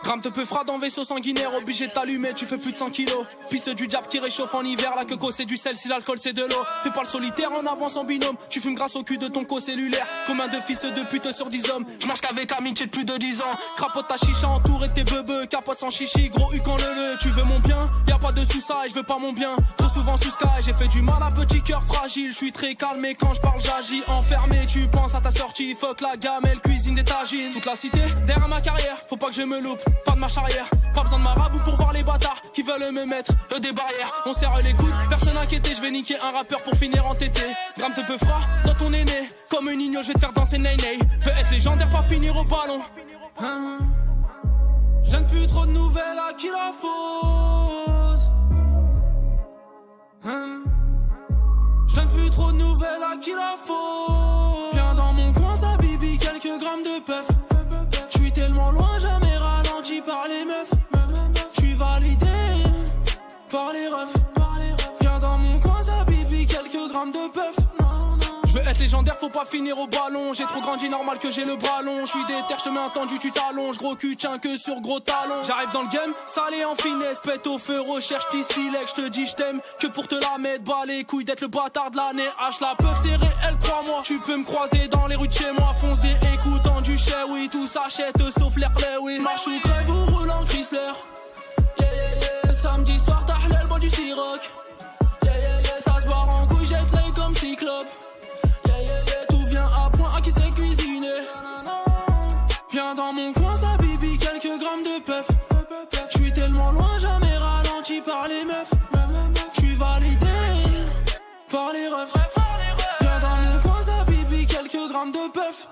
Gramme te peu fera dans vaisseau sanguinaire, obligé de t'allumer, tu fais plus de 100 kilos. Piste du diable qui réchauffe en hiver, la queue c'est du sel, si l'alcool c'est de l'eau. Fais pas le solitaire, en avance en binôme, tu fumes grâce au cul de ton co-cellulaire. Combien de fils de pute sur 10 hommes, je marche qu'avec amitié de plus de 10 ans. Crapote ta chicha entouré de tes beubeux, capote sans chichi, gros U quand le. Tu veux mon bien, y'a pas de sous ça et je veux pas mon bien. Trop souvent sous sky, j'ai fait du mal à petit cœur fragile. Je suis très calme et quand je parle j'agis. Enfermé, tu penses à ta sortie, fuck la gamelle, cuisine des tagines. Toute la cité, derrière ma carrière, faut pas que je me loupe, pas de marche arrière. Pas besoin de marabout pour voir les bâtards qui veulent me mettre des barrières. On serre les coudes, personne inquiété, je vais niquer un rappeur pour finir en tété. Gramme te peu fera dans ton aîné, comme un igno je vais te faire danser ney-ney. Veux être légendaire, pas finir au ballon. Hein? J'aime plus trop de nouvelles, à qui la faute? Hein? J'aime plus trop de nouvelles, à qui la faute? Viens dans mon coin, ça bibi, quelques grammes de puff. J'suis tellement loin, jamais ralenti par les meufs. J'suis validé par les refs. Viens dans mon coin, ça bibi, quelques grammes de puff. J'veux être légendaire, faut pas finir au ballon. J'ai trop grandi, normal que j'ai le bras long. J'suis déter, j'te mets un tendu, tu t'allonges. Gros cul, tiens que sur gros talons. J'arrive dans le game, salé en finesse. Pète au feu, recherche pissilec. J'te dis j't'aime que pour te la mettre. Bas les couilles d'être le bâtard de l'année. H la peuf, c'est réel, crois-moi. Tu peux me croiser dans les rues de chez moi. Fonce des écoutants du chais, oui. Tout s'achète sauf l'air clé, oui. Marche ou crève ou roule en Chrysler. Yeah, yeah, yeah. Samedi soir, t'as l'aile, bois du Ciroc. Yeah, yeah, yeah. Ça se barre en couille, jette l'œil comme cyclope. À qui sait cuisiner. Viens dans mon coin, ça bibi, quelques grammes de puff. J'suis tellement loin, jamais ralenti par les meufs. J'suis validé par les refs. Viens dans mon coin, ça bibi, quelques grammes de puff.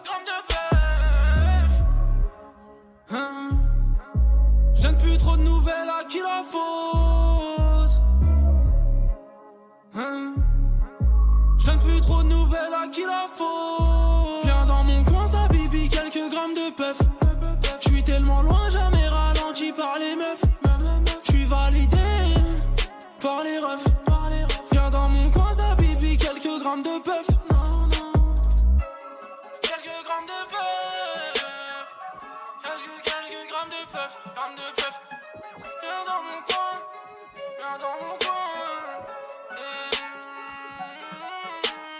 Hein? J'aime plus trop de nouvelles, à qui la faute? Hein? J'aime plus trop de nouvelles, à qui la faute? Viens dans mon coin, ça bibi, quelques grammes de puff. J'suis tellement loin, jamais ralenti par les meufs. J'suis validé par les refs. Viens dans mon coin, ça bibi, quelques grammes de puff. Quelques grammes de puff. Quelques grammes de puff. Viens dans mon coin, viens dans mon coin.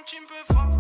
Tu me peux fort.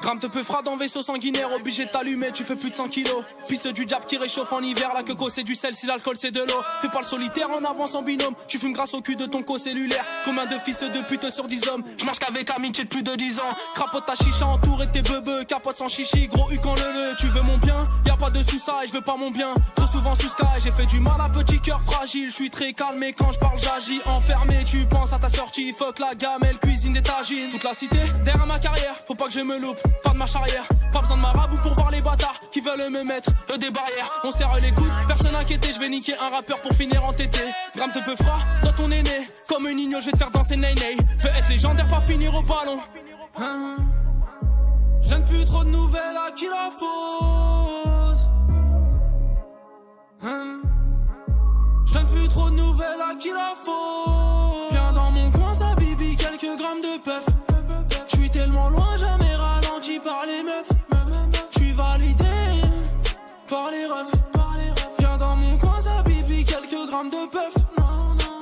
Gramme te peu fera dans vaisseau sanguinaire, obligé de t'allumer, tu fais plus de 100 kilos. Piste du diable qui réchauffe en hiver, la queue c'est du sel, si l'alcool c'est de l'eau. Fais pas le solitaire, en avance en binôme, tu fumes grâce au cul de ton co-cellulaire. Combien de fils de pute sur 10 hommes, je marche qu'avec amitié de plus de 10 ans. Crapote ta chicha entouré de tes beubeux, capote sans chichi, gros U quand le. Tu veux mon bien, y'a pas de sous ça et je veux pas mon bien. Trop souvent sous sky, j'ai fait du mal à petit cœur fragile. Je suis très calme et quand je parle j'agis. Enfermé, tu penses à ta sortie, fuck la gamelle, cuisine des tagines. Toute la cité, derrière ma carrière, faut pas que je me loupe, pas de marche arrière. Pas besoin de marabout pour voir les bâtards qui veulent me mettre des barrières. On serre les coudes, personne inquiété, je vais niquer un rappeur pour finir en tété. Gramme te peu fera dans ton aîné, comme un igno je vais te faire danser ney-ney. Veux être légendaire, pas finir au ballon. Hein? J'aime plus trop de nouvelles, à qui la faute? Hein? J'aime plus trop de nouvelles, à qui la faute? Viens dans mon coin, ça bibi, quelques grammes de puff. J'suis tellement loin, jamais ralenti par les meufs. J'suis validé par les refs. Viens dans mon coin, ça bibi, quelques grammes de puff.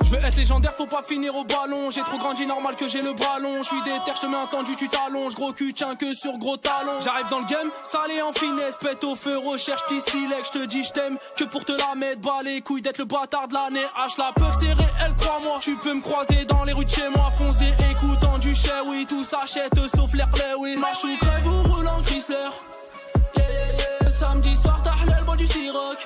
J'veux être légendaire, faut pas finir au ballon. J'ai trop grandi, normal que j'ai le bras long. J'suis déter, j'te mets un tendu, tu t'allonges. Gros cul, tiens que sur gros talons. J'arrive dans le game, salé en finesse. Pète au feu, recherche pissilec. J'te dis j't'aime que pour te la mettre. Bas les couilles d'être le bâtard de l'année. H la peuf, c'est réel, crois-moi. Tu peux me croiser dans les rues de chez moi. Fonce des écoutants du chais, oui. Tout s'achète sauf l'air clé, oui. Marche ou crève ou roule en Chrysler. Yeah, yeah, yeah. Samedi soir, t'as l'aile, bois du Ciroc.